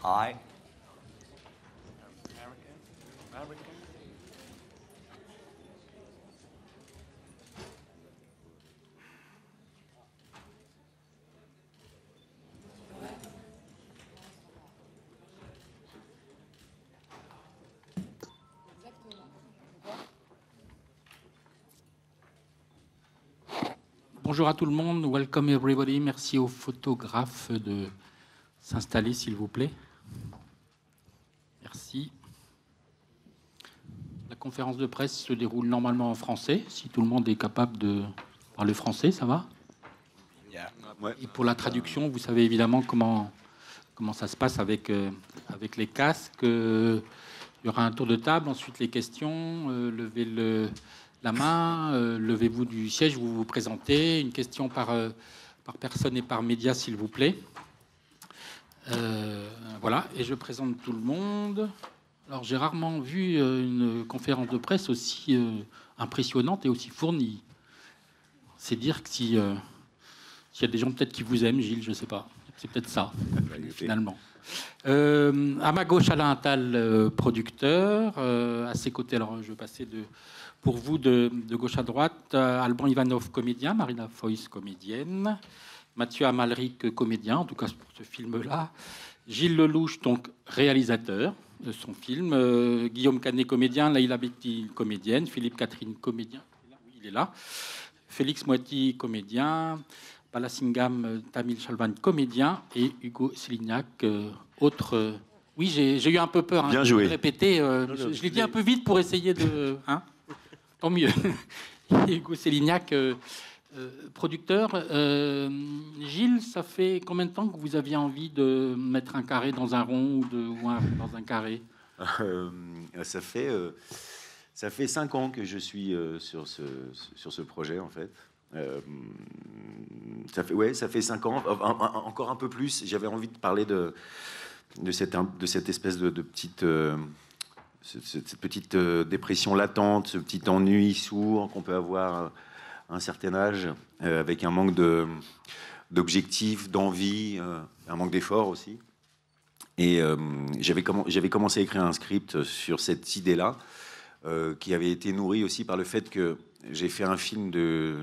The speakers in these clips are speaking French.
I. Bonjour à tout le monde, welcome everybody. Merci aux photographes de s'installer, s'il vous plaît. Merci. La conférence de presse se déroule normalement en français. Si tout le monde est capable de parler français, ça va? Et pour la traduction, vous savez évidemment comment ça se passe avec les casques. Il y aura un tour de table, ensuite les questions. Levez la main, levez-vous du siège, vous vous présentez. Une question par personne et par média, s'il vous plaît. Voilà, et je présente tout le monde. Alors, j'ai rarement vu une conférence de presse aussi impressionnante et aussi fournie. C'est dire que s'il y a des gens peut-être qui vous aiment, Gilles, je ne sais pas. C'est peut-être ça, finalement. À ma gauche, Alain Attal, producteur. À ses côtés, alors je vais passer pour vous de gauche à droite, Alban Ivanov, comédien, Marina Foïs, comédienne, Mathieu Amalric, comédien, en tout cas pour ce film-là, Gilles Lelouch, donc réalisateur de son film, Guillaume Canet, comédien, Laïla Bekti, comédienne, Philippe Catherine, comédien, oui, il est là, Félix Moiti, comédien, Palasingam Tamil Shalvan, comédien, et Hugo Sélignac, autre... Oui, j'ai eu un peu peur Bien joué. De répéter. Je l'ai dit un peu vite pour essayer de... Tant mieux. Hugo Sélignac, producteur. Gilles, ça fait combien de temps que vous aviez envie de mettre un carré dans un rond ou dans un carré? Ça fait 5 ans que je suis sur ce projet, en fait. Ça fait 5 ans, encore un peu plus. J'avais envie de parler de cette espèce de petite... cette petite dépression latente, ce petit ennui sourd qu'on peut avoir à un certain âge, avec un manque d'objectifs, d'envie, un manque d'effort aussi. Et j'avais commencé à écrire un script sur cette idée-là, qui avait été nourrie aussi par le fait que j'ai fait un film de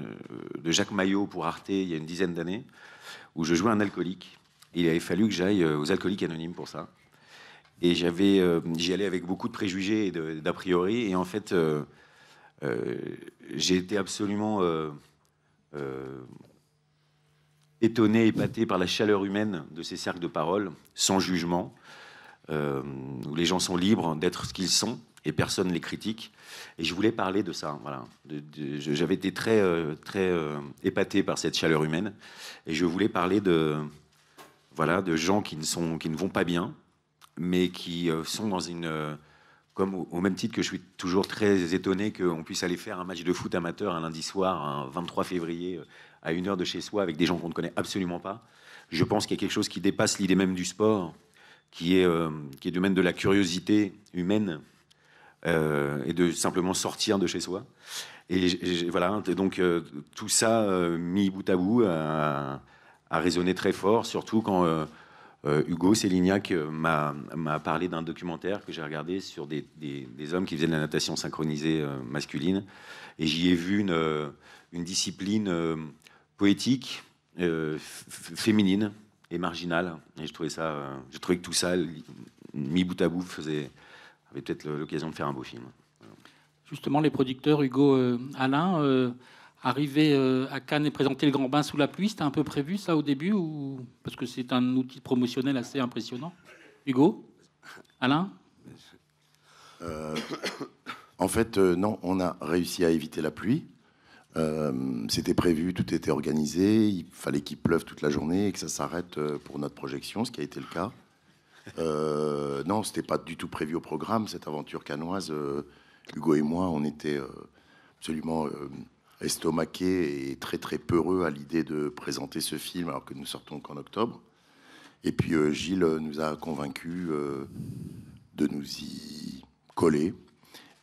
Jacques Maillot pour Arte il y a une dizaine d'années, où je jouais un alcoolique. Et il avait fallu que j'aille aux Alcooliques Anonymes pour ça. Et j'y allais avec beaucoup de préjugés et d'a priori. Et en fait, j'ai été absolument étonné, épaté par la chaleur humaine de ces cercles de parole, sans jugement, où les gens sont libres d'être ce qu'ils sont et personne ne les critique. Et je voulais parler de ça. Voilà. J'avais été très épaté par cette chaleur humaine. Et je voulais parler de gens qui ne vont pas bien, mais qui sont dans une... comme au même titre que je suis toujours très étonné qu'on puisse aller faire un match de foot amateur un lundi soir, un 23 février, à 1 heure de chez soi, avec des gens qu'on ne connaît absolument pas. Je pense qu'il y a quelque chose qui dépasse l'idée même du sport, qui est du domaine de la curiosité humaine, et de simplement sortir de chez soi. Et voilà, donc tout ça, mis bout à bout, a résonné très fort, surtout quand... Hugo Sélignac m'a parlé d'un documentaire que j'ai regardé sur des hommes qui faisaient de la natation synchronisée masculine, et j'y ai vu une discipline poétique, féminine et marginale. Et j'ai trouvé que tout ça, mis bout à bout, avait peut-être l'occasion de faire un beau film. Justement, les producteurs, Hugo, Alain, arriver à Cannes et présenter Le Grand Bain sous la pluie, c'était un peu prévu ça au début, ou parce que c'est un outil promotionnel assez impressionnant? Hugo, Alain? En fait, non, on a réussi à éviter la pluie. C'était prévu, tout était organisé. Il fallait qu'il pleuve toute la journée et que ça s'arrête pour notre projection, ce qui a été le cas. Non, c'était pas du tout prévu au programme, cette aventure cannoise. Hugo et moi, on était absolument... estomaqué et très très peureux à l'idée de présenter ce film alors que nous sortons qu'en octobre. Et puis Gilles nous a convaincus de nous y coller.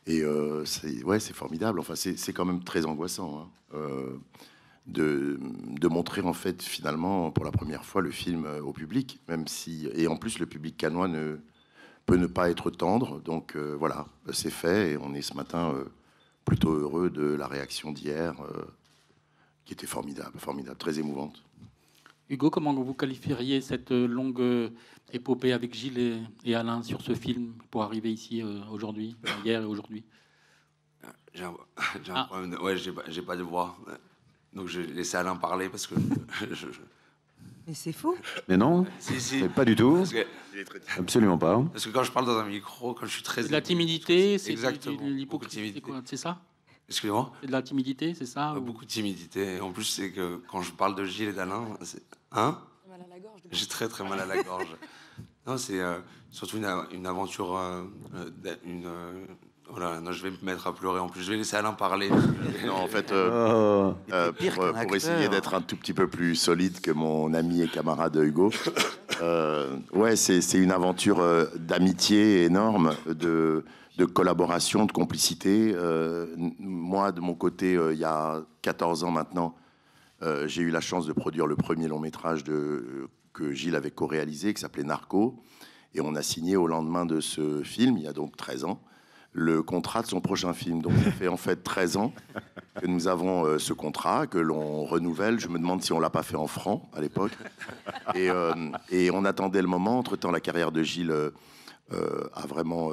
Et c'est formidable. Enfin, c'est quand même très angoissant. Hein. de montrer en fait finalement pour la première fois le film au public, même si, et en plus le public cannois peut ne pas être tendre, donc voilà, c'est fait, et on est ce matin plutôt heureux de la réaction d'hier, qui était formidable, très émouvante. Hugo, comment vous qualifieriez cette longue épopée avec Gilles et Alain sur ce film pour arriver ici aujourd'hui, hier et aujourd'hui? J'ai un problème. Ouais, j'ai pas de voix. Donc je vais laisser Alain parler parce que. Mais c'est fou. Mais non, Si. pas du tout. Parce que, Absolument pas. parce que quand je parle dans un micro, quand je suis très. C'est de la timidité, c'est Exactement. de l'hypocrisie, c'est quoi? C'est ça? Excusez-moi. C'est de la timidité, c'est ça? ou- Beaucoup de timidité. Et en plus, c'est que quand je parle de Gilles et d'Alain, c'est. Hein? J'ai très très mal à la gorge. Non, c'est surtout une aventure. Voilà, non, je vais me mettre à pleurer en plus. Je vais laisser Alain parler. Non, en fait, pire qu'un pour acteur. essayer d'être un tout petit peu plus solide que mon ami et camarade Hugo, ouais, c'est une aventure d'amitié énorme, de collaboration, de complicité. Moi, de mon côté, il y a 14 ans maintenant, j'ai eu la chance de produire le premier long métrage que Gilles avait co-réalisé, qui s'appelait Narco. Et on a signé au lendemain de ce film, il y a donc 13 ans, le contrat de son prochain film. Donc ça fait en fait 13 ans que nous avons ce contrat, que l'on renouvelle. Je me demande si on ne l'a pas fait en francs à l'époque. Et on attendait le moment. Entre-temps, la carrière de Gilles a vraiment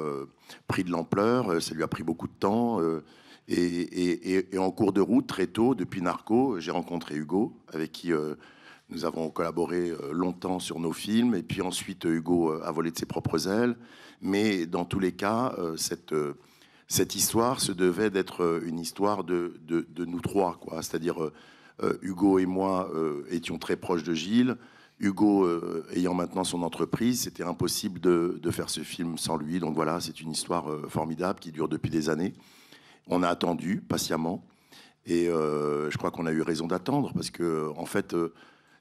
pris de l'ampleur. Ça lui a pris beaucoup de temps. Et en cours de route, très tôt, depuis Narco, j'ai rencontré Hugo, avec qui nous avons collaboré longtemps sur nos films. Et puis ensuite, Hugo a volé de ses propres ailes. Mais dans tous les cas, cette histoire se devait d'être une histoire de nous trois, quoi. C'est-à-dire, Hugo et moi étions très proches de Gilles. Hugo ayant maintenant son entreprise, c'était impossible de faire ce film sans lui. Donc voilà, c'est une histoire formidable qui dure depuis des années. On a attendu patiemment. Et je crois qu'on a eu raison d'attendre parce que, en fait,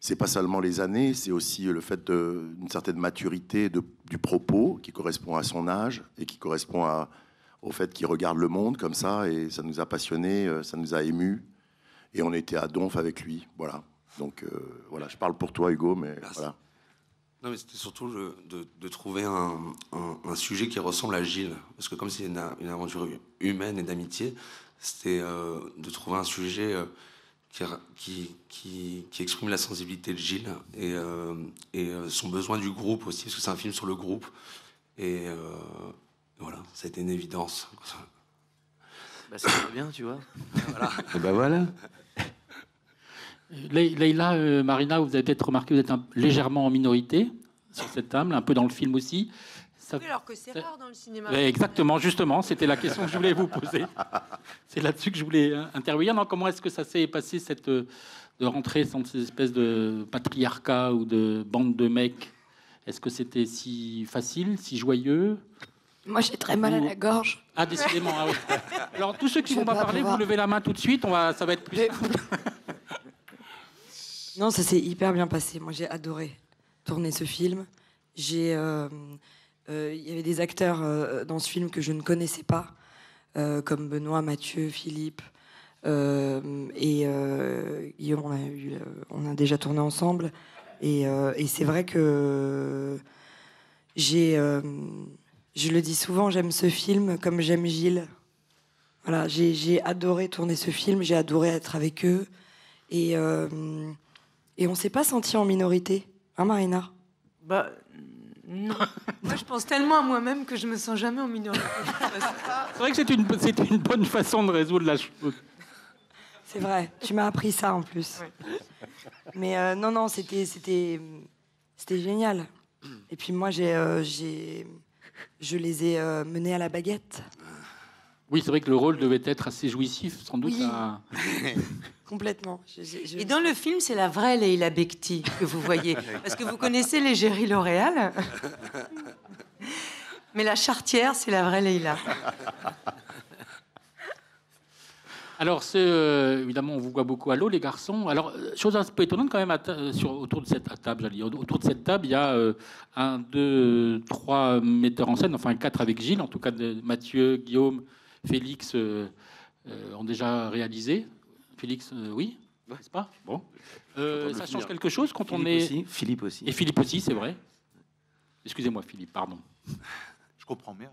c'est pas seulement les années, c'est aussi le fait d'une certaine maturité du propos qui correspond à son âge et qui correspond au fait qu'il regarde le monde comme ça. Et ça nous a passionnés, ça nous a émus. Et on était à Donf avec lui. Voilà. Donc voilà, je parle pour toi, Hugo, mais Merci. voilà. Non, mais c'était surtout de trouver un sujet qui ressemble à Gilles. Parce que comme c'est une aventure humaine et d'amitié, c'était de trouver un sujet qui exprime la sensibilité de Gilles et son besoin du groupe aussi, parce que c'est un film sur le groupe. Et voilà, ça a été une évidence. Bah, c'est très bien, tu vois. Voilà. Et ben voilà. Leïla, Marina, vous avez peut-être remarqué, vous êtes légèrement en minorité sur cette table, un peu dans le film aussi. Ça- Oui, alors que c'est rare dans le cinéma. Ouais, exactement, justement, c'était la question que je voulais vous poser. C'est là-dessus que je voulais intervenir. Non, comment est-ce que ça s'est passé, de rentrer dans ces espèces de patriarcat ou de bande de mecs? Est-ce que c'était si facile, si joyeux? Moi, j'ai très mal à la gorge. Ah, décidément. Ah oui. Alors, tous ceux qui Je vont vais pas pas parler, pouvoir. vous levez la main tout de suite. Ça va être plus. Non, ça s'est hyper bien passé. Moi, j'ai adoré tourner ce film. Il y avait des acteurs dans ce film que je ne connaissais pas, comme Benoît, Mathieu, Philippe et Guillaume. On a déjà tourné ensemble. Et c'est vrai que je le dis souvent, j'aime ce film comme j'aime Gilles. Voilà, j'ai adoré tourner ce film, j'ai adoré être avec eux. Et on s'est pas senti en minorité, hein, Marina? Bah, non. Moi, je pense tellement à moi-même que je me sens jamais en minorité. C'est vrai que c'est une bonne façon de résoudre la chose. C'est vrai, tu m'as appris ça en plus. Ouais. Mais non, c'était génial. Et puis moi, je les ai menés à la baguette. Oui, c'est vrai que le rôle devait être assez jouissif, sans doute. Oui. Complètement. Et dans le film, c'est la vraie Leïla Bekti que vous voyez. Parce que vous connaissez l'égérie L'Oréal. Mais la chartière, c'est la vraie Leïla. Alors, évidemment, on vous voit beaucoup à l'eau, les garçons. Alors, chose un peu étonnante quand même, autour de cette table, j'allais dire. Autour de cette table, il y a 1, 2, 3 metteurs en scène, enfin 4 avec Gilles, en tout cas Mathieu, Guillaume, Félix ont déjà réalisé. Félix, oui. n'est-ce pas? Bon. Ça change quelque chose quand on Philippe est... aussi, Philippe aussi. Et Philippe aussi, c'est vrai. Excusez-moi, Philippe, pardon. Je comprends bien.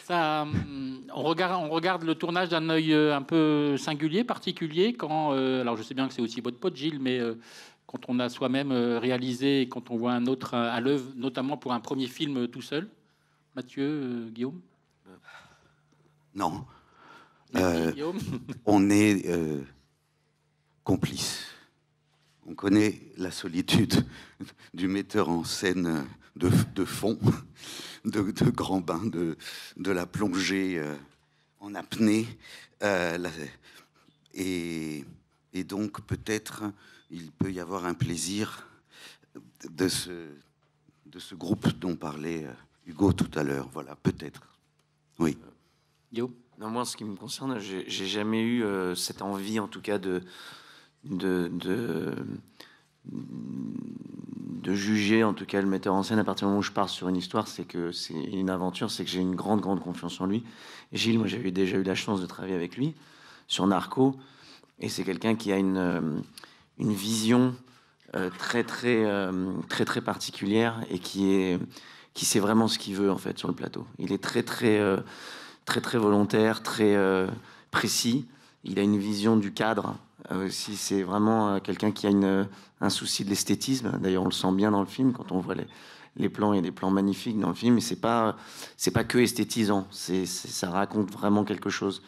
Ça, on regarde le tournage d'un œil un peu singulier, particulier, quand... alors, je sais bien que c'est aussi votre pote, Gilles, mais quand on a soi-même réalisé, et quand on voit un autre à l'œuvre, notamment pour un premier film tout seul. Mathieu, Guillaume? Non. Guillaume. On est complices. On connaît la solitude du metteur en scène de fond, de grand bain, de la plongée en apnée. Et donc, peut-être, il peut y avoir un plaisir de ce groupe dont parlait Hugo tout à l'heure. Voilà, peut-être. Oui. Guillaume? Non, moi, en ce qui me concerne, j'ai jamais eu cette envie, en tout cas, de juger, en tout cas, le metteur en scène. À partir du moment où je pars sur une histoire, c'est que c'est une aventure, c'est que j'ai une grande confiance en lui. Et Gilles, moi, j'avais déjà eu la chance de travailler avec lui sur Narco, et c'est quelqu'un qui a une vision très particulière et qui sait vraiment ce qu'il veut, en fait, sur le plateau. Il est très volontaire, très précis. Il a une vision du cadre aussi. C'est vraiment quelqu'un qui a un souci de l'esthétisme. D'ailleurs, on le sent bien dans le film quand on voit les plans. Il y a des plans magnifiques dans le film. Et c'est pas que esthétisant. Ça raconte vraiment quelque chose.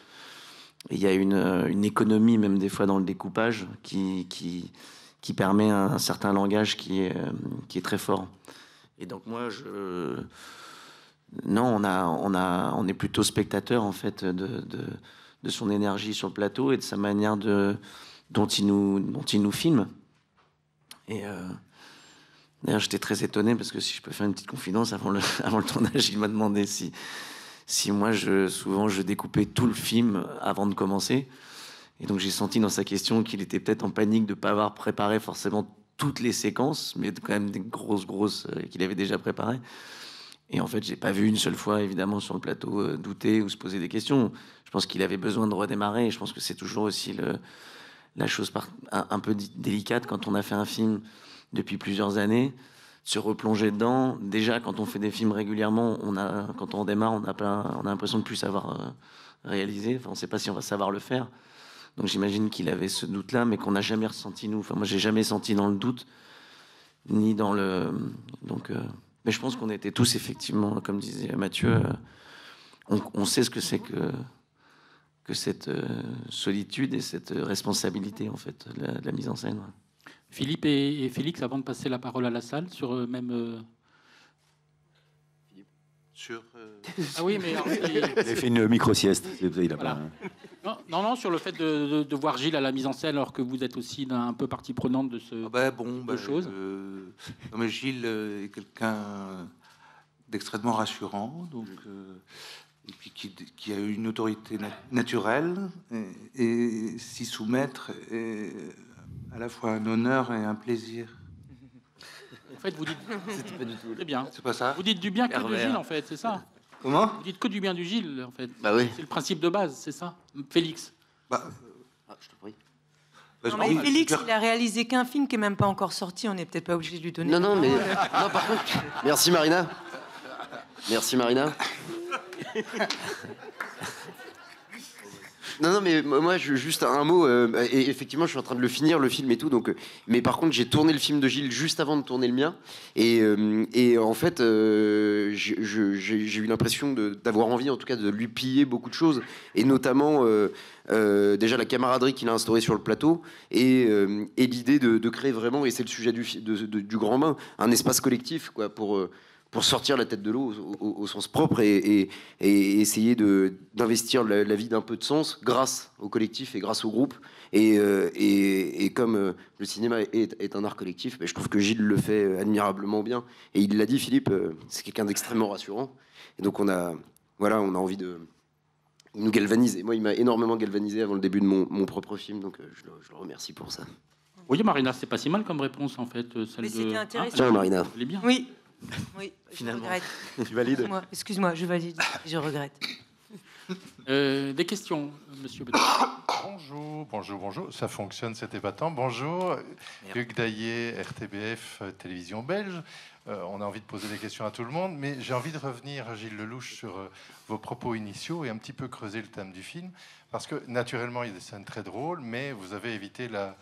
Et il y a une économie même des fois dans le découpage qui permet un certain langage qui est très fort. Et donc moi, non, on est plutôt spectateur en fait de son énergie sur le plateau et de sa manière dont il nous filme. Et d'ailleurs, j'étais très étonné parce que si je peux faire une petite confidence avant le tournage, il m'a demandé si moi souvent je découpais tout le film avant de commencer. Et donc j'ai senti dans sa question qu'il était peut-être en panique de ne pas avoir préparé forcément toutes les séquences, mais quand même des grosses qu'il avait déjà préparées. Et en fait, j'ai pas vu une seule fois, évidemment, sur le plateau, douter ou se poser des questions. Je pense qu'il avait besoin de redémarrer. Et je pense que c'est toujours aussi la chose un peu délicate quand on a fait un film depuis plusieurs années, se replonger dedans. Déjà, quand on fait des films régulièrement, quand on démarre, on a l'impression de plus savoir réaliser. Enfin, on sait pas si on va savoir le faire. Donc j'imagine qu'il avait ce doute-là, mais qu'on n'a jamais ressenti, nous. Enfin, moi, j'ai jamais senti dans le doute, ni dans le... Donc... Mais je pense qu'on était tous, effectivement, comme disait Mathieu, on sait ce que c'est que cette solitude et cette responsabilité, en fait, de la mise en scène. Philippe et Félix, avant de passer la parole à la salle, sur même... Sur, Ah oui, mais... Il a fait une micro-sieste. Il a Voilà. pas... Non, sur le fait de voir Gilles à la mise en scène, alors que vous êtes aussi un peu partie prenante de ce... choses. Non, mais Gilles est quelqu'un d'extrêmement rassurant, donc, et puis qui a une autorité naturelle, et s'y soumettre est à la fois un honneur et un plaisir. En fait, vous dites... C'est bien. C'est pas ça? Vous dites du bien que de Pervers. Gilles, en fait, c'est ça? Comment? Vous dites que du bien du Gilles, en fait. Bah oui. C'est le principe de base, c'est ça? Félix? Je te prie. Parce Non, que- mais Félix, il a réalisé qu'un film qui est même pas encore sorti. On n'est peut-être pas obligé de lui donner. Non, mais. Non, par contre. Merci, Marina. Merci, Marina. Non, mais moi, juste un mot. Et effectivement, je suis en train de le finir, le film et tout. Donc, mais par contre, j'ai tourné le film de Gilles juste avant de tourner le mien. Et en fait, j'ai eu l'impression d'avoir envie, en tout cas, de lui piller beaucoup de choses. Et notamment, déjà, la camaraderie qu'il a instaurée sur le plateau. Et l'idée de créer vraiment, et c'est le sujet du Grand Bain, un espace collectif, quoi, pour sortir la tête de l'eau au sens propre et essayer d'investir la vie d'un peu de sens grâce au collectif et grâce au groupe. Et comme le cinéma est un art collectif, je trouve que Gilles le fait admirablement bien. Et il l'a dit, Philippe, c'est quelqu'un d'extrêmement rassurant. Et donc on a envie de nous galvaniser. Moi, il m'a énormément galvanisé avant le début de mon propre film, donc je le remercie pour ça. Oui, Marina, c'est pas si mal comme réponse, en fait. Celle Mais c'était intéressant. Tiens, Marina. Elle est bien. Oui. Oui, Finalement. je regrette. Tu valides? Excuse-moi, je valide. Je regrette. Des questions, monsieur Bedard. Bonjour. Ça fonctionne, c'est épatant. Bonjour. Hugues Daillet, RTBF, télévision belge. On a envie de poser des questions à tout le monde, mais j'ai envie de revenir, Gilles Lelouch, sur vos propos initiaux et un petit peu creuser le thème du film. Parce que, naturellement, il y a des scènes très drôles, mais vous avez évité la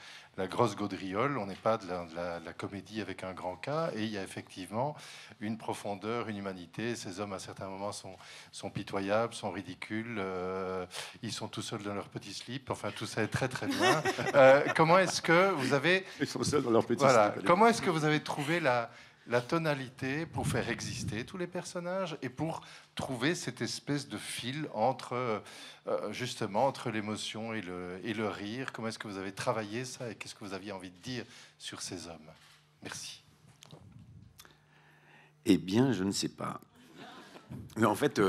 grosse gaudriole. On n'est pas de la comédie avec un grand K. Et il y a effectivement une profondeur, une humanité. Ces hommes, à certains moments, sont pitoyables, sont ridicules. Ils sont tout seuls dans leur petit slip. Enfin, tout ça est très, très bien. Comment est-ce que vous avez... Ils sont seuls dans leur petit slip. Comment est-ce que vous avez trouvé la tonalité pour faire exister tous les personnages et pour trouver cette espèce de fil entre justement entre l'émotion et le rire? Comment est-ce que vous avez travaillé ça et qu'est-ce que vous aviez envie de dire sur ces hommes? Merci. Eh bien, je ne sais pas. Mais en fait,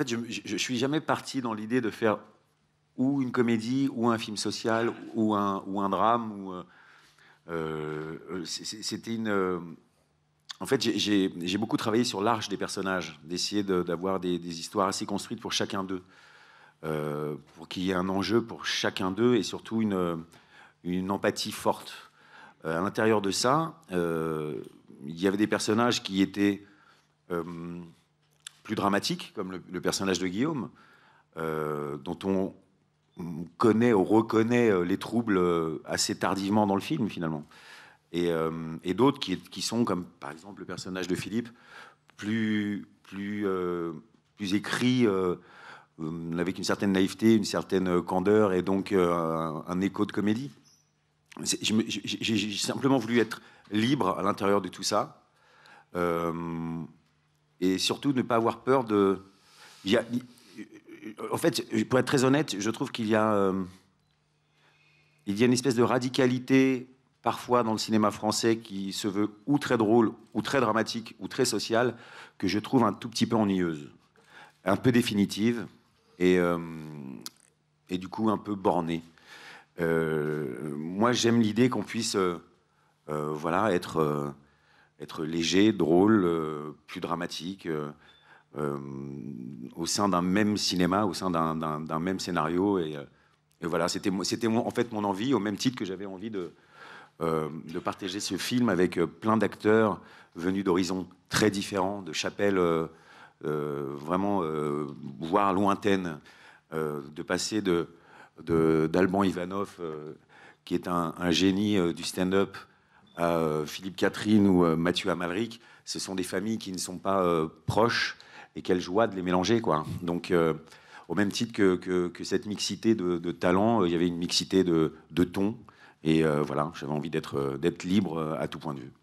je suis jamais parti dans l'idée de faire ou une comédie ou un film social ou un drame. C'était une. En fait, j'ai beaucoup travaillé sur l'arche des personnages, d'essayer d'avoir des histoires assez construites pour chacun d'eux, pour qu'il y ait un enjeu pour chacun d'eux et surtout une empathie forte. À l'intérieur de ça, il y avait des personnages qui étaient plus dramatiques, comme le personnage de Guillaume, dont on connaît ou reconnaît les troubles assez tardivement dans le film, finalement. Et d'autres qui sont, comme par exemple le personnage de Philippe, plus écrit, avec une certaine naïveté, une certaine candeur, et donc un écho de comédie. J'ai simplement voulu être libre à l'intérieur de tout ça, et surtout ne pas avoir peur de... En fait, pour être très honnête, je trouve qu'il y a une espèce de radicalité parfois dans le cinéma français qui se veut ou très drôle, ou très dramatique, ou très sociale, que je trouve un tout petit peu ennuyeuse, un peu définitive, et du coup un peu bornée. Moi, j'aime l'idée qu'on puisse être léger, drôle, plus dramatique, au sein d'un même cinéma, au sein d'un même scénario. Et voilà, c'était en fait mon envie, au même titre que j'avais envie de partager ce film avec plein d'acteurs venus d'horizons très différents, de chapelles vraiment voire lointaines, de passer d'Alban Ivanov, qui est un génie du stand-up, à Philippe Catherine ou Mathieu Amalric. Ce sont des familles qui ne sont pas proches, et quelle joie de les mélanger, quoi. Donc, au même titre que cette mixité de talents, il y avait une mixité de tons. Et voilà, j'avais envie d'être libre à tout point de vue.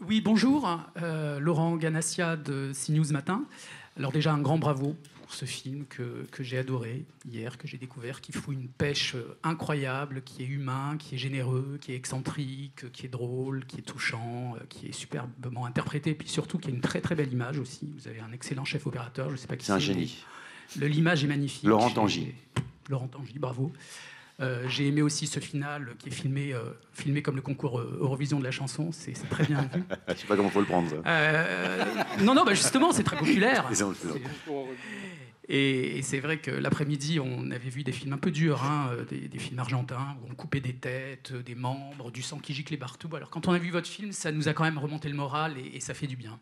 Oui, bonjour. Laurent Ganassia de CNews Matin. Alors déjà, un grand bravo pour ce film que j'ai adoré hier, que j'ai découvert, qui fout une pêche incroyable, qui est humain, qui est généreux, qui est excentrique, qui est drôle, qui est touchant, qui est superbement interprété, et puis surtout qui a une très très belle image aussi. Vous avez un excellent chef opérateur, je ne sais pas qui c'est. C'est un génie. L'image est magnifique. Laurent Tangy. Laurent Tangy, bravo. J'ai aimé aussi ce final qui est filmé comme le concours Eurovision de la chanson. C'est très bien vu. Je ne sais pas comment il faut le prendre. Non, justement, c'est très populaire. Et c'est vrai que l'après-midi, on avait vu des films un peu durs, des films argentins où on coupait des têtes, des membres, du sang qui giclait partout. Alors quand on a vu votre film, ça nous a quand même remonté le moral et ça fait du bien.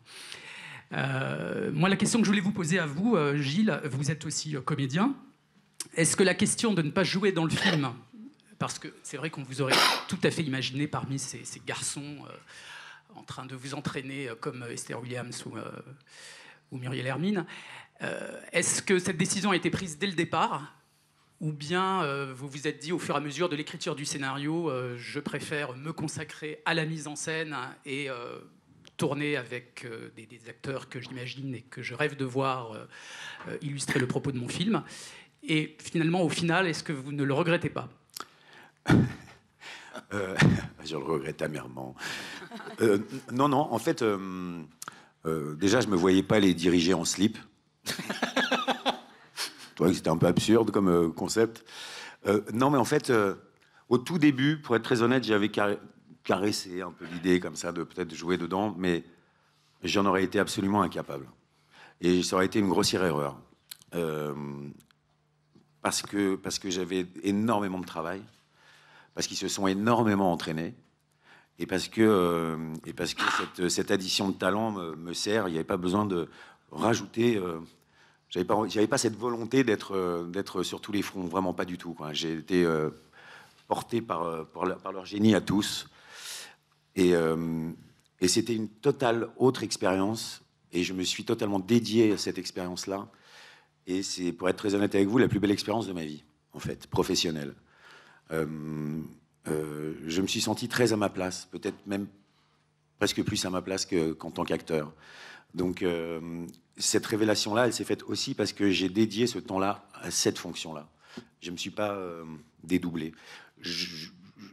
Moi, la question que je voulais vous poser à vous, Gilles, vous êtes aussi comédien. Est-ce que la question de ne pas jouer dans le film, parce que c'est vrai qu'on vous aurait tout à fait imaginé parmi ces garçons en train de vous entraîner comme Esther Williams ou Muriel Hermine, est-ce que cette décision a été prise dès le départ, ou bien vous vous êtes dit au fur et à mesure de l'écriture du scénario, je préfère me consacrer à la mise en scène et tourner avec des acteurs que j'imagine et que je rêve de voir illustrer le propos de mon film. Et finalement, au final, est-ce que vous ne le regrettez pas? Je le regrette amèrement. Non, en fait, déjà, je ne me voyais pas les diriger en slip. Je trouvais que c'était un peu absurde comme concept. Non, mais en fait, au tout début, pour être très honnête, j'avais caressé un peu l'idée comme ça de peut-être jouer dedans, mais j'en aurais été absolument incapable. Et ça aurait été une grossière erreur. Parce que j'avais énormément de travail, parce qu'ils se sont énormément entraînés, et parce que cette addition de talent me sert. Il n'y avait pas besoin de rajouter... j'avais pas cette volonté d'être sur tous les fronts, vraiment pas du tout, quoi. J'ai été porté par leur génie à tous. Et c'était une totale autre expérience, et je me suis totalement dédié à cette expérience-là. Et c'est, pour être très honnête avec vous, la plus belle expérience de ma vie, en fait, professionnelle. Je me suis senti très à ma place, peut-être même presque plus à ma place qu'en tant qu'acteur. Donc, cette révélation-là, elle s'est faite aussi parce que j'ai dédié ce temps-là à cette fonction-là. Je ne me suis pas dédoublé.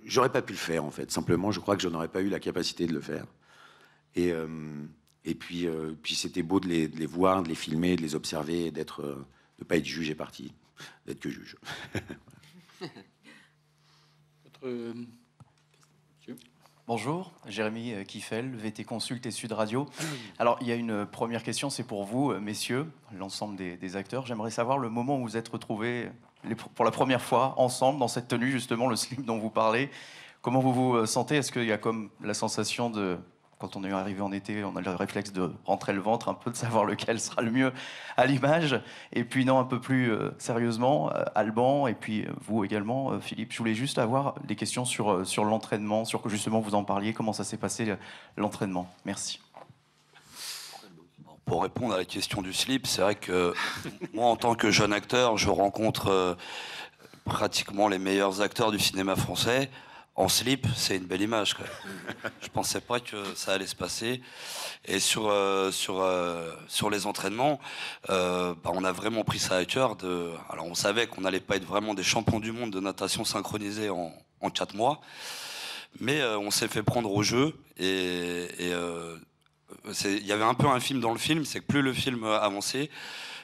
J'aurais pas pu le faire, en fait. Simplement, je crois que je n'aurais pas eu la capacité de le faire. Et puis c'était beau de les voir, de les filmer, de les observer, de ne pas être juge et parti, d'être que juge. Bonjour, Jérémy Kiffel, VT Consult et Sud Radio. Alors, il y a une première question, c'est pour vous, messieurs, l'ensemble des acteurs. J'aimerais savoir le moment où vous êtes retrouvés pour la première fois ensemble dans cette tenue, justement, le slip dont vous parlez. Comment vous vous sentez? Est-ce qu'il y a comme la sensation de... Quand on est arrivé en été, on a le réflexe de rentrer le ventre, un peu de savoir lequel sera le mieux à l'image. Et puis non, un peu plus sérieusement, Alban, et puis vous également, Philippe. Je voulais juste avoir des questions sur l'entraînement, sur que justement vous en parliez, comment ça s'est passé l'entraînement. Merci. Pour répondre à la question du slip, c'est vrai que moi, en tant que jeune acteur, je rencontre pratiquement les meilleurs acteurs du cinéma français. En slip, c'est une belle image, quoi. Je pensais pas que ça allait se passer. Et sur les entraînements, on a vraiment pris ça à cœur. Alors, on savait qu'on n'allait pas être vraiment des champions du monde de natation synchronisée en 4 mois. Mais on s'est fait prendre au jeu. Et il y avait un peu un film dans le film, c'est que plus le film avançait,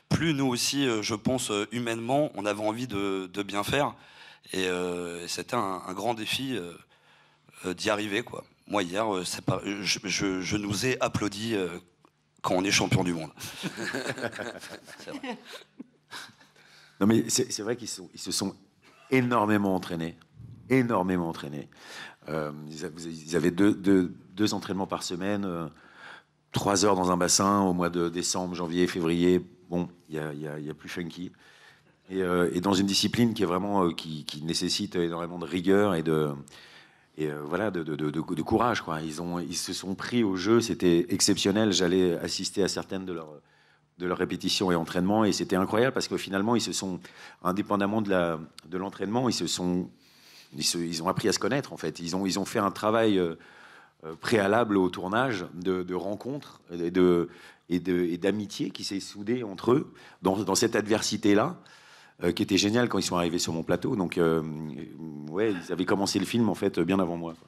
plus nous aussi, je pense, humainement, on avait envie de bien faire. Et c'était un grand défi d'y arriver, quoi. Moi, hier, je nous ai applaudi quand on est champion du monde. C'est vrai. Non, mais c'est vrai qu'ils se sont énormément entraînés. Énormément entraînés. Ils avaient deux entraînements par semaine, 3 heures dans un bassin au mois de décembre, janvier, février. Bon, il y a plus funky. Et dans une discipline qui est vraiment qui nécessite énormément de rigueur et de courage, quoi. Ils se sont pris au jeu, c'était exceptionnel. J'allais assister à certaines de leurs répétitions et entraînements, et c'était incroyable parce que finalement ils se sont, indépendamment de l'entraînement, ils ont appris à se connaître, en fait. Ils ont fait un travail préalable au tournage de rencontres et d'amitié qui s'est soudé entre eux dans cette adversité-là. Qui était génial quand ils sont arrivés sur mon plateau. Donc, ouais, ils avaient commencé le film, en fait, bien avant moi, quoi.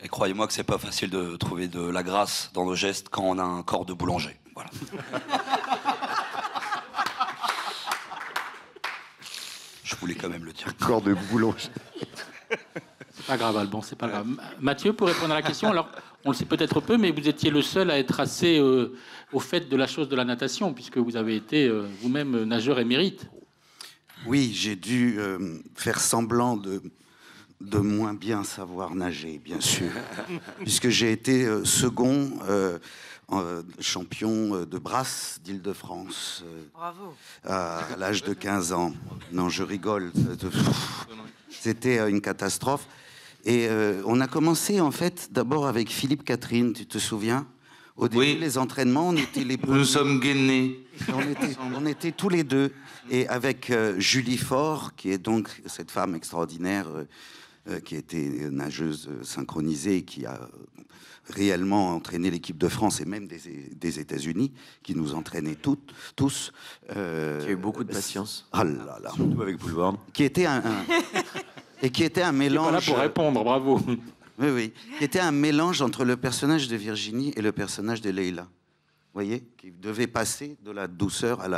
Et croyez-moi que c'est pas facile de trouver de la grâce dans nos gestes quand on a un corps de boulanger. Voilà. Je voulais quand même le dire. Corps de boulanger. C'est pas grave, Alban, c'est pas grave. Mathieu, pour répondre à la question, alors, on le sait peut-être peu, mais vous étiez le seul à être assez au fait de la chose de la natation, puisque vous avez été vous-même nageur émérite. Oui, j'ai dû faire semblant de moins bien savoir nager, bien sûr, puisque j'ai été second champion de brasse d'Île-de-France. Bravo. À l'âge de 15 ans. Non, je rigole. C'était une catastrophe. Et on a commencé, en fait, d'abord avec Philippe Catherine, tu te souviens? Au début, oui. Les entraînements, on était les premiers. Nous sommes gainés. On était tous les deux. Et avec Julie Faure, qui est donc cette femme extraordinaire qui était nageuse synchronisée, qui a réellement entraîné l'équipe de France et même des États-Unis, qui nous entraînait tous. Qui a eu beaucoup de patience. Ah là là. Surtout avec Boulevard. Qui était et qui était un mélange. Là pour répondre, bravo. Oui, oui. Qui était un mélange entre le personnage de Virginie et le personnage de Leila. Vous voyez, qui devait passer de la douceur à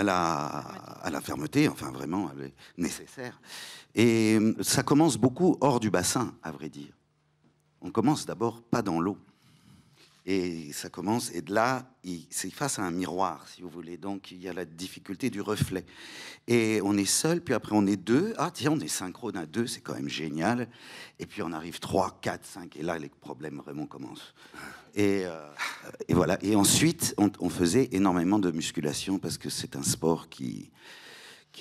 la fermeté, enfin vraiment nécessaire. Et ça commence beaucoup hors du bassin, à vrai dire. On commence d'abord pas dans l'eau. Et ça commence, et de là, c'est face à un miroir, si vous voulez. Donc, il y a la difficulté du reflet. Et on est seul, puis après, on est deux. Ah, tiens, on est synchrone à deux, c'est quand même génial. Et puis, on arrive 3, 4, 5, et là, les problèmes vraiment commencent. Et voilà. Et ensuite, on faisait énormément de musculation, parce que c'est un sport qui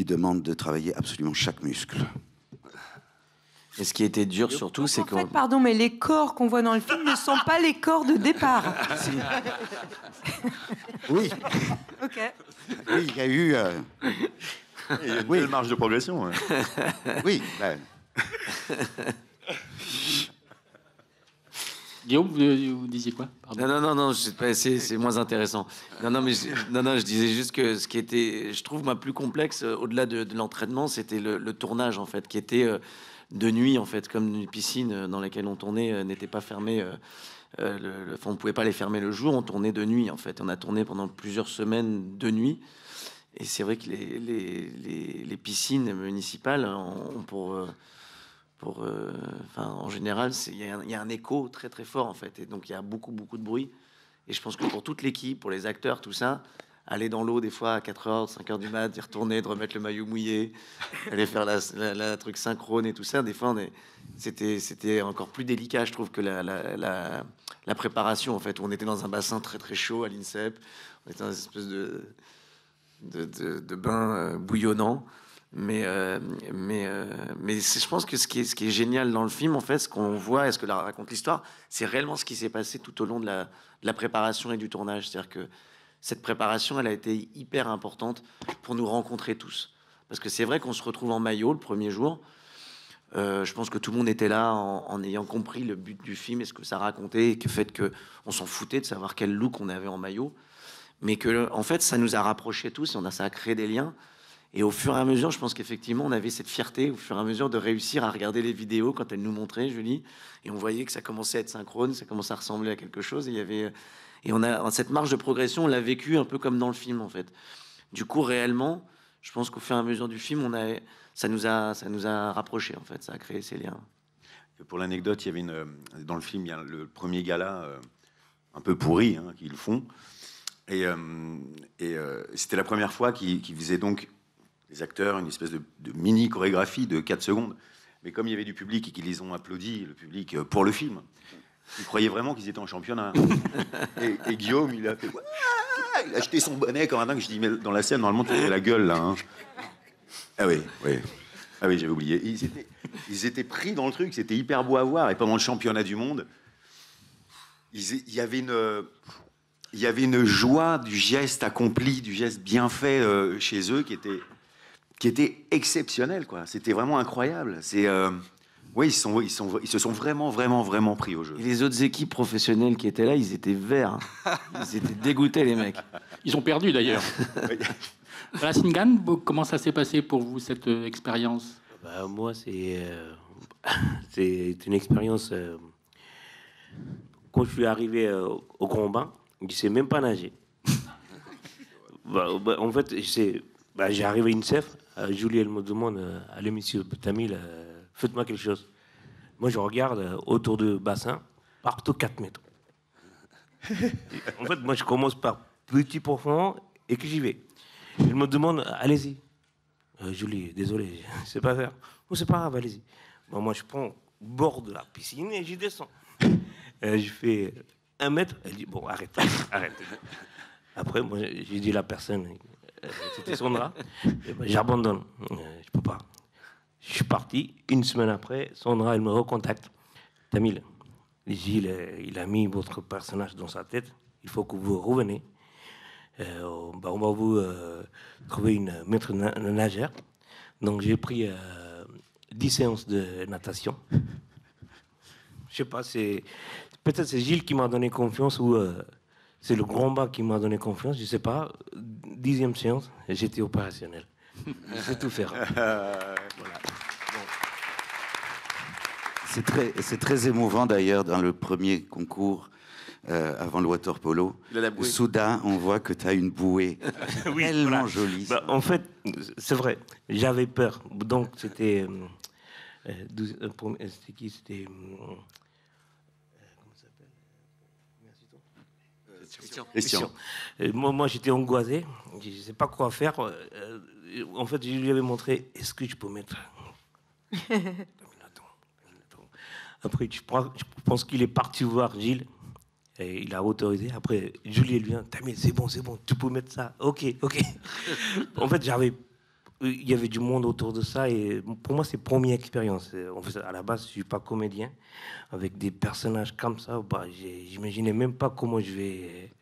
demande de travailler absolument chaque muscle. Et ce qui était dur surtout, c'est que... En fait, pardon, mais les corps qu'on voit dans le film ne sont pas les corps de départ. Oui. Ok. Oui, il y a eu... Il y a une belle marge de progression. Ouais. Oui. Ben... Guillaume, vous disiez quoi? Pardon. Non, c'est moins intéressant. Je disais juste que ce qui était, je trouve, plus complexe, au-delà de l'entraînement, c'était le tournage, en fait, qui était de nuit, en fait, comme une piscine dans laquelle on tournait n'était pas fermée. On ne pouvait pas les fermer le jour, on tournait de nuit, en fait. On a tourné pendant plusieurs semaines de nuit. Et c'est vrai que les piscines municipales ont en général, il y a un écho très très fort en fait, et donc il y a beaucoup de bruit. Et je pense que pour toute l'équipe, pour les acteurs, tout ça, aller dans l'eau des fois à 4h, 5h du mat, d'y retourner, de remettre le maillot mouillé, aller faire la truc synchrone et tout ça, des fois c'était encore plus délicat, je trouve, que la préparation en fait, où on était dans un bassin très très chaud à l'INSEP, on était dans une espèce de bain bouillonnant. Mais je pense que ce qui est génial dans le film, en fait, ce qu'on voit et ce que raconte l'histoire, c'est réellement ce qui s'est passé tout au long de la préparation et du tournage. C'est-à-dire que cette préparation, elle a été hyper importante pour nous rencontrer tous. Parce que c'est vrai qu'on se retrouve en maillot le premier jour. Je pense que tout le monde était là en ayant compris le but du film et ce que ça racontait, et que fait qu'on s'en foutait de savoir quel look on avait en maillot. Mais que, en fait, ça nous a rapprochés tous, ça a créé des liens. Et au fur et à mesure, je pense qu'effectivement, on avait cette fierté, au fur et à mesure, de réussir à regarder les vidéos quand elles nous montraient, Julie, et on voyait que ça commençait à être synchrone, ça commençait à ressembler à quelque chose. Et on a cette marge de progression, on l'a vécu un peu comme dans le film, en fait. Du coup, réellement, je pense qu'au fur et à mesure du film, ça nous a rapprochés, en fait, ça a créé ces liens. Pour l'anecdote, il y avait dans le film, il y a le premier gala un peu pourri qu'ils le font, et c'était la première fois qu'ils faisaient donc les acteurs une espèce de mini chorégraphie de 4 secondes. Mais comme il y avait du public et qu'ils les ont applaudi, le public, pour le film, ils croyaient vraiment qu'ils étaient en championnat. Et Guillaume, il a fait... Il a acheté son bonnet comme un dingue. Je dis, mais dans la scène, normalement, tu fais la gueule, là. Hein. Ah oui. Ah oui, j'avais oublié. Ils étaient pris dans le truc, c'était hyper beau à voir. Et pendant le championnat du monde, il y avait une joie du geste accompli, du geste bien fait chez eux qui était exceptionnel, quoi. C'était vraiment incroyable. Oui, ils se sont vraiment pris au jeu. Et les autres équipes professionnelles qui étaient là, ils étaient verts. Ils étaient dégoûtés, les mecs. Ils ont perdu d'ailleurs. Voilà, Singan, comment ça s'est passé pour vous, cette expérience? Moi, c'est une expérience. Quand je suis arrivé au Grand Bain, je ne sais même pas nager. En fait, j'ai arrivé à INSEF. Julie, elle me demande, allez, monsieur Tamil, faites-moi quelque chose. Moi, je regarde autour du bassin, partout 4 mètres. En fait, moi, je commence par petit profond et que j'y vais. Elle me demande, allez-y. Julie, désolé, je ne sais pas faire. Oh, c'est pas grave, allez-y. Moi, je prends le bord de la piscine et j'y descends. Je fais 1 mètre. Elle dit, bon, arrête. Après, moi, j'ai dit à la personne, c'était Sandra, j'abandonne. Je peux pas. Je suis parti. 1 semaine après, Sandra, elle me recontacte. Tamil, Gilles, il a mis votre personnage dans sa tête. Il faut que vous reveniez. On va vous trouver une maître nageur. Donc, j'ai pris 10 séances de natation. Je sais pas, peut-être c'est Gilles qui m'a donné confiance ou c'est le Grand Bain qui m'a donné confiance, je sais pas. 10e séance, j'étais opérationnel. Je sais tout faire. Voilà. C'est très émouvant d'ailleurs dans le premier concours avant le water polo. Soudain, on voit que tu as une bouée oui, tellement jolie. En fait, c'est vrai, j'avais peur. Donc c'était... c'était qui? C'était... comment ça s'appelle? Christian. Moi, j'étais angoissé. Je ne sais pas quoi faire. En fait, je lui avais montré, est-ce que je peux mettre... Après, je pense qu'il est parti voir Gilles. Et il a autorisé. Après, Julie lui vient, mais c'est bon, tu peux mettre ça. Ok. En fait, il y avait du monde autour de ça. Et pour moi, c'est une première expérience. En fait, à la base, je ne suis pas comédien. Avec des personnages comme ça, j'imaginais même pas comment je vais...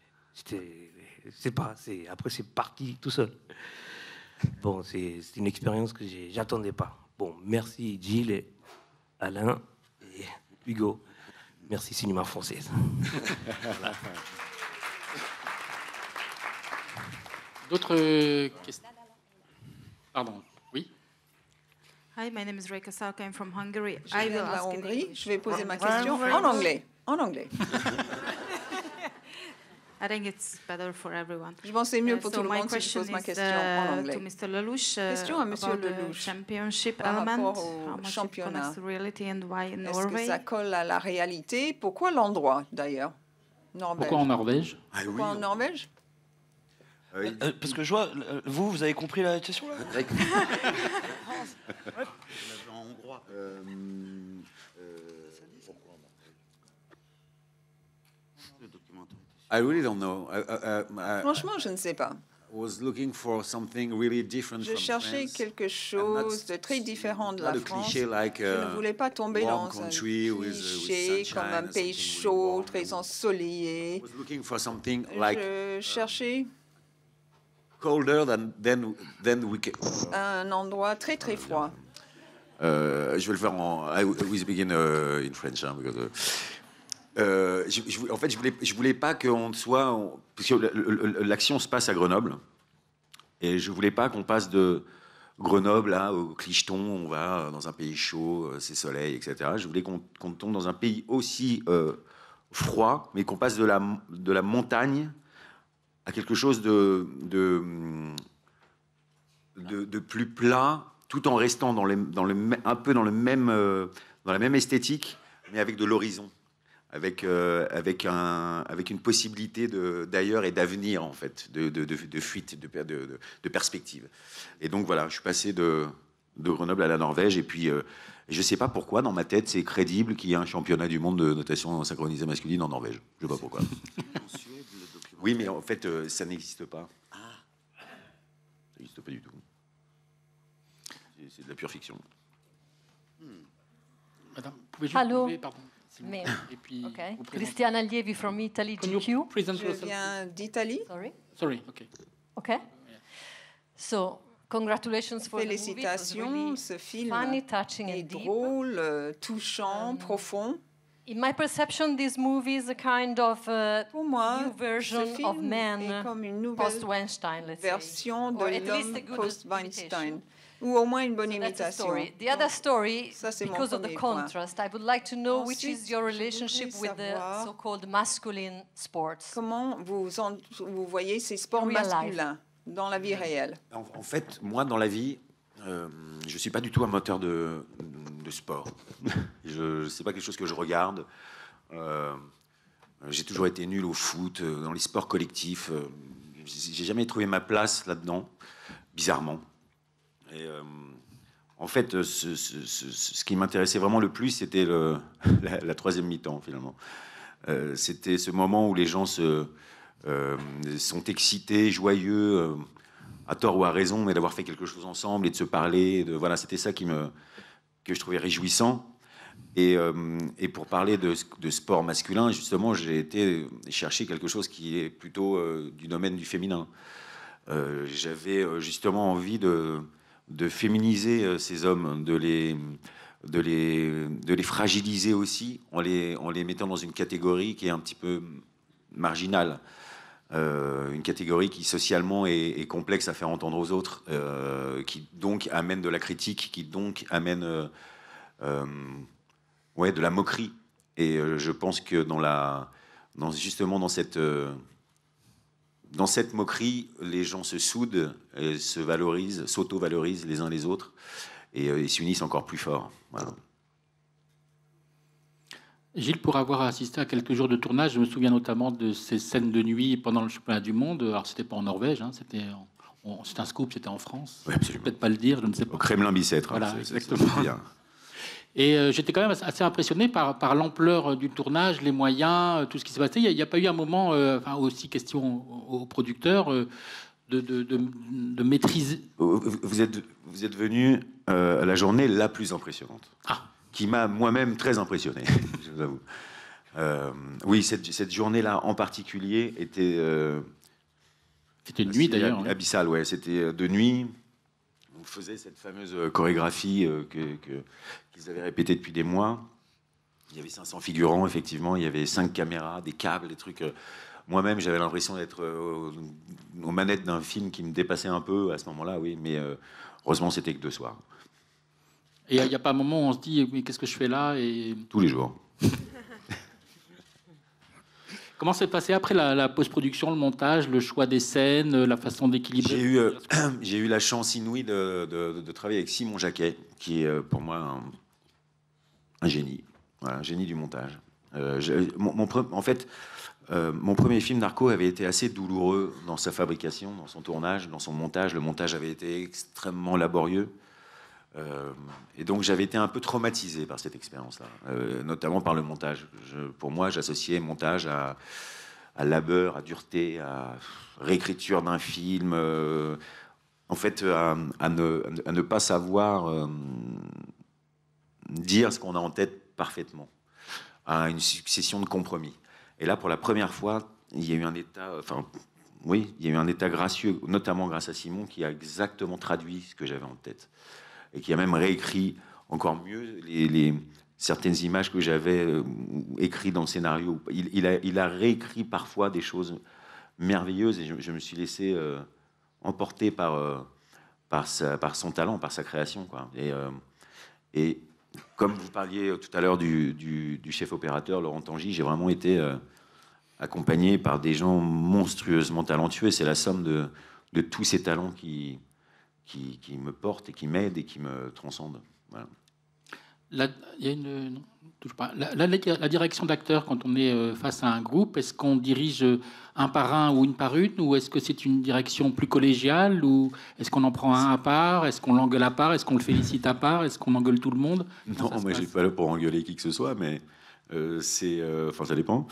Après, c'est parti tout seul. Bon, c'est une expérience que j'attendais pas. Bon, merci Gilles, et Alain et Hugo. Merci Cinéma Française. Voilà. D'autres questions? Pardon, oui. Hi, my name is Reka Sauka, I'm from Hungary. Je viens de la Hongrie. Je vais poser ma question en anglais. En anglais. I think it's better for everyone. Je pense que c'est mieux pour tout le my monde si je question pose ma is, question en anglais. to Mr. Lelouch, Question à Monsieur about the Lelouch championship par element, rapport how au much it championnat. connects to reality and why in Est-ce que Norway? ça colle à la réalité? Pourquoi l'endroit, d'ailleurs? Norvège. Pourquoi en Norvège? Pourquoi en Norvège? Parce que je vois, vous avez compris la question là? En hongrois. I really don't know. Franchement, je ne sais pas. Was looking for something really different Je from cherchais France. quelque chose de très différent de la Not a France. cliché like, Je ne voulais pas tomber warm dans un country with cliché sunshine comme un and pays something chaud, très ensoleillé. I was looking for something like Je cherchais colder than we can. un endroit très très froid. Je vais le faire I will speak in French, hein, because, en fait, je voulais pas qu'on soit... Parce que l'action se passe à Grenoble. Et je voulais pas qu'on passe de Grenoble là, au Clicheton, on va dans un pays chaud, c'est soleil, etc. Je voulais qu'on tombe dans un pays aussi froid, mais qu'on passe de la montagne à quelque chose de plus plat, tout en restant un peu dans la même esthétique, mais avec de l'horizon. Avec une possibilité d'ailleurs et d'avenir, en fait, de fuite, de perspective. Et donc voilà, je suis passé de Grenoble à la Norvège, et puis je ne sais pas pourquoi, dans ma tête, c'est crédible qu'il y ait un championnat du monde de natation synchronisée masculine en Norvège. Je ne sais pas pourquoi. Oui, mais en fait, ça n'existe pas. Ça n'existe pas du tout. C'est de la pure fiction. Madame, pouvez juste Allô? lever, pardon. Me. Et puis, Okay. vous présentez. Cristiana Lievi from Italy, GQ. Je viens d'Italie. Sorry, okay. Okay. So, congratulations for the movie. It was Félicitations, really ce film funny, touching est and deep. drôle, touchant, profond. In my perception, this movie is a kind of Pour moi, new version ce film of man est comme une nouvelle post-Weinstein, let's say. version Or de at least l'homme a good post-Weinstein, ou au moins une bonne So that's the imitation. story. The other story, Ça, c'est mon because of the premier point. contrast, I would like to know which Ensuite, is your je voudrais relationship with the savoir so-called masculine sports. Comment vous voyez ces sports Real life. masculins dans la vie réelle? En fait, moi, dans la vie, je ne suis pas du tout un moteur de sport. C'est pas quelque chose que je regarde. J'ai toujours été nul au foot, dans les sports collectifs. J'ai jamais trouvé ma place là-dedans, bizarrement. Et en fait, ce qui m'intéressait vraiment le plus, c'était la troisième mi-temps, finalement. C'était ce moment où les gens sont excités, joyeux, à tort ou à raison, mais d'avoir fait quelque chose ensemble et de se parler. Voilà, c'était ça que je trouvais réjouissant. Et pour parler de sport masculin, justement, j'ai été chercher quelque chose qui est plutôt du domaine du féminin. J'avais justement envie de féminiser ces hommes, de les fragiliser aussi, en les mettant dans une catégorie qui est un petit peu marginale. Une catégorie qui socialement est complexe à faire entendre aux autres, qui donc amène de la critique, qui donc amène de la moquerie. Et je pense que justement dans cette moquerie, les gens se soudent, et se valorisent, s'auto-valorisent les uns les autres, et ils s'unissent encore plus fort. Voilà. Gilles, pour avoir assisté à quelques jours de tournage, je me souviens notamment de ces scènes de nuit pendant le championnat du monde. Alors, c'était pas en Norvège, hein, c'était un scoop, c'était en France. Oui, Je ne vais peut-être pas le dire, je ne sais pas. Au Kremlin-Bicêtre. Voilà, c'est exactement. bien. Et j'étais quand même assez impressionné par l'ampleur du tournage, les moyens, tout ce qui s'est passé. Il n'y a pas eu un moment, aussi question aux producteurs, de maîtriser. Vous êtes venu à la journée la plus impressionnante, qui m'a moi-même très impressionné, je vous avoue. Oui, cette journée-là en particulier était... c'était une nuit d'ailleurs. Abyssal, ouais. C'était de nuit. On faisait cette fameuse chorégraphie qu'ils avaient répétée depuis des mois. Il y avait 500 figurants, effectivement. Il y avait 5 caméras, des câbles, des trucs. Moi-même, j'avais l'impression d'être aux manettes d'un film qui me dépassait un peu à ce moment-là, oui. Mais heureusement, c'était que 2 soirs. Et il n'y a pas un moment où on se dit, mais qu'est-ce que je fais là et... Tous les jours. Comment s'est passé après la post-production, le montage, le choix des scènes, la façon d'équilibrer? J'ai eu la chance inouïe de travailler avec Simon Jacquet, qui est pour moi un génie. Voilà, un génie du montage. En fait, mon premier film, Narco, avait été assez douloureux dans sa fabrication, dans son tournage, dans son montage. Le montage avait été extrêmement laborieux. Et donc j'avais été un peu traumatisé par cette expérience-là, notamment par le montage. Pour moi, j'associais montage à labeur, à dureté, à réécriture d'un film, en fait à ne pas savoir dire ce qu'on a en tête parfaitement, à une succession de compromis. Et là, pour la première fois, il y a eu un état, il y a eu un état gracieux, notamment grâce à Simon, qui a exactement traduit ce que j'avais en tête. Et qui a même réécrit encore mieux certaines images que j'avais écrites dans le scénario. Il a réécrit parfois des choses merveilleuses et je me suis laissé emporter par son talent, par sa création, quoi. Et comme vous parliez tout à l'heure du chef opérateur Laurent Tangy, j'ai vraiment été accompagné par des gens monstrueusement talentueux. C'est la somme de tous ces talents qui me portent et qui m'aident et qui me transcendent. Voilà. Il y a la direction d'acteur, quand on est face à un groupe, est-ce qu'on dirige un par un ou une par une, ou est-ce que c'est une direction plus collégiale, ou est-ce qu'on en prend un à part, est-ce qu'on l'engueule à part, est-ce qu'on le félicite à part, est-ce qu'on engueule tout le monde? Non, moi je suis pas là pour engueuler qui que ce soit, mais ça dépend.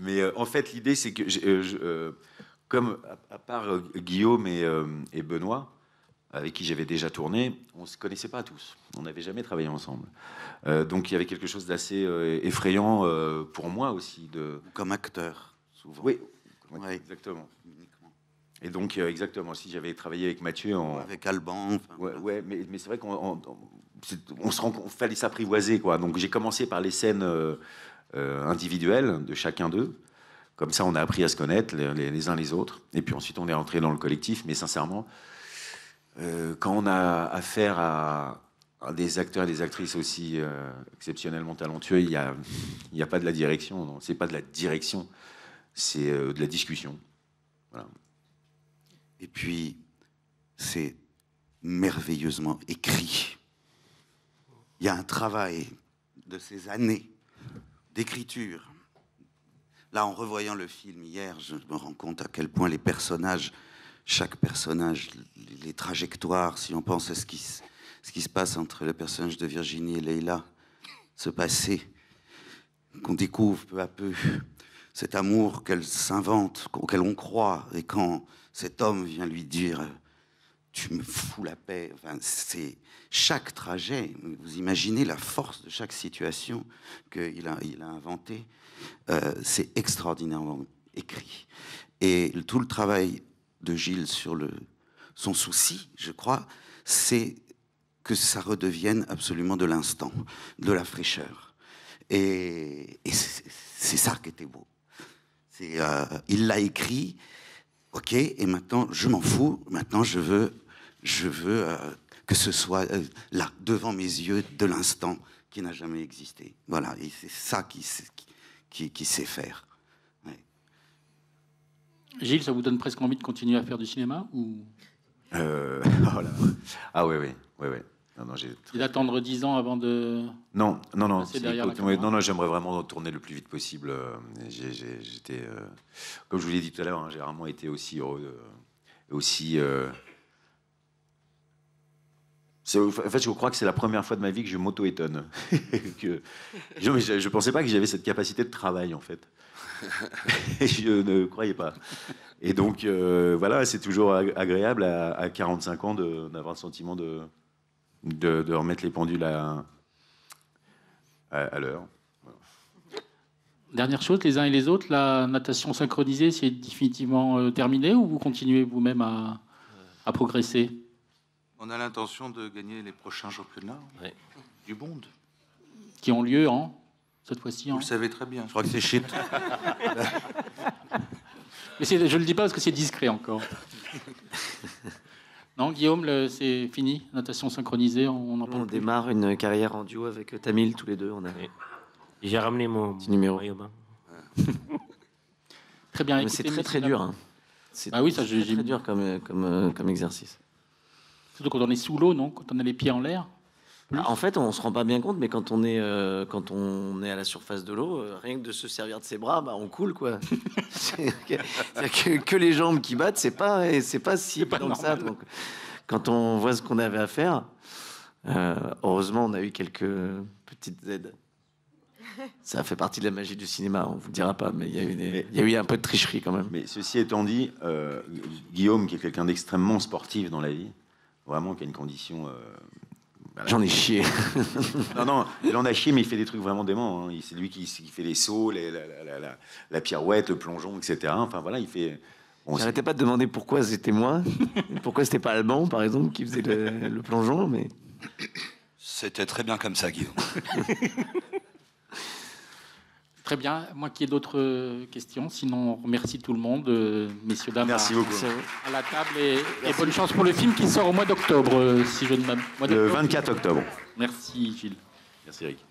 Mais en fait, l'idée, c'est que, comme à part Guillaume et Benoît, avec qui j'avais déjà tourné, on ne se connaissait pas tous. On n'avait jamais travaillé ensemble. Donc il y avait quelque chose d'assez effrayant pour moi aussi. Comme acteur, souvent. Oui, ouais. Exactement. Et donc, exactement, si j'avais travaillé avec Mathieu... Avec Alban. Ouais, mais c'est vrai qu'on fallait s'apprivoiser, quoi. Donc j'ai commencé par les scènes individuelles de chacun d'eux. Comme ça, on a appris à se connaître les uns les autres. Et puis ensuite, on est rentré dans le collectif. Mais sincèrement, quand on a affaire à des acteurs et des actrices aussi exceptionnellement talentueux, il n'y a pas de la direction. Non, c'est pas de la direction, c'est de la discussion. Voilà. Et puis, c'est merveilleusement écrit. Il y a un travail de ces années d'écriture. Là, en revoyant le film hier, je me rends compte à quel point les personnages, chaque personnage, les trajectoires, si on pense à ce qui se passe entre le personnage de Virginie et Leïla, ce passé, qu'on découvre peu à peu, cet amour qu'elle s'invente, auquel on croit, et quand cet homme vient lui dire « tu me fous la paix », enfin, c'est chaque trajet, vous imaginez la force de chaque situation qu'il a inventée, c'est extraordinairement écrit. Et tout le travail de Gilles sur son souci, je crois, c'est que ça redevienne absolument de l'instant, de la fraîcheur. Et c'est ça qui était beau. Il l'a écrit, ok, et maintenant je m'en fous, maintenant je veux que ce soit là, devant mes yeux, de l'instant qui n'a jamais existé. Voilà, et c'est ça qui sait faire. Ouais. Gilles, ça vous donne presque envie de continuer à faire du cinéma ou... Voilà. Ah ouais. Non, Et d'attendre 10 ans avant de... Non. passer derrière la caméra. Non, j'aimerais vraiment tourner le plus vite possible. J'étais, comme je vous l'ai dit tout à l'heure, hein, j'ai rarement été aussi heureux, en fait, je crois que c'est la première fois de ma vie que je m'auto-étonne. Je pensais pas que j'avais cette capacité de travail, en fait. Je ne croyais pas. Et donc, voilà, c'est toujours agréable à 45 ans d'avoir le sentiment de remettre les pendules à l'heure. Voilà. Dernière chose, les uns et les autres, la natation synchronisée, c'est définitivement terminé ou vous continuez vous-même à progresser? On a l'intention de gagner les prochains championnats du monde. Qui ont lieu cette fois-ci. Vous le savez très bien. Je crois que c'est shit. Mais je ne le dis pas parce que c'est discret encore. Non, Guillaume, c'est fini, natation synchronisée. On démarre une carrière en duo avec Tamil, tous les deux. J'ai ramené mon petit numéro. Très bien. C'est très dur. Hein. C'est très dur comme exercice. Surtout quand on est sous l'eau, non? Quand on a les pieds en l'air. En fait, on se rend pas bien compte, mais quand on est à la surface de l'eau, rien que de se servir de ses bras, on coule, quoi. C'est que les jambes qui battent, c'est pas si évident que ça. Donc, quand on voit ce qu'on avait à faire, heureusement, on a eu quelques petites aides. Ça fait partie de la magie du cinéma, on vous le dira pas, mais il y a eu un peu de tricherie quand même. Mais ceci étant dit, Guillaume, qui est quelqu'un d'extrêmement sportif dans la vie, vraiment qui a une condition... J'en ai chié. Non, il en a chié, mais il fait des trucs vraiment déments. Hein. C'est lui qui fait les sauts, la pirouette, le plongeon, etc. Enfin voilà, il fait... J'arrêtais pas de demander pourquoi c'était moi, pourquoi c'était pas Alban, par exemple, qui faisait le plongeon, mais... C'était très bien comme ça, Guillaume. Très bien. Moi, qu'il y ait d'autres questions. Sinon, on remercie tout le monde, messieurs, dames. Merci beaucoup. À la table et bonne chance pour le film qui sort au mois d'octobre, si je ne m'abuse. Le 24 octobre. Merci, Gilles. Merci, Eric.